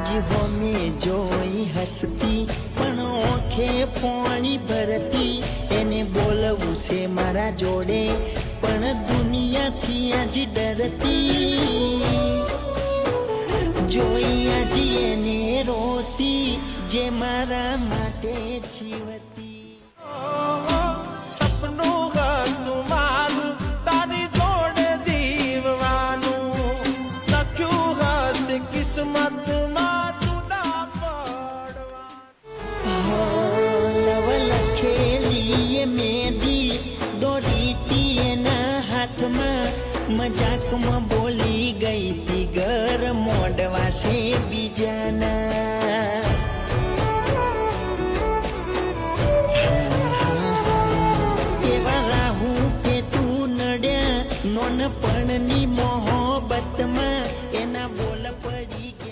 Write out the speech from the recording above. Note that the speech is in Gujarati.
હોમે જોઈ હસતી પણ ઓખે પાણી ભરતી એને બોલવું છે મારા જોડે પણ દુનિયાથી આજ ડરતી જોઈ આજ એને રોતી જે મારા માટે જીવતી મજાકમાં બોલી ગઈ તી ઘર મોડવા છે બીજાના એવા રાહુ કે તું નડ્યા નોનપણની મોહબ્બતમાં એના બોલ પડી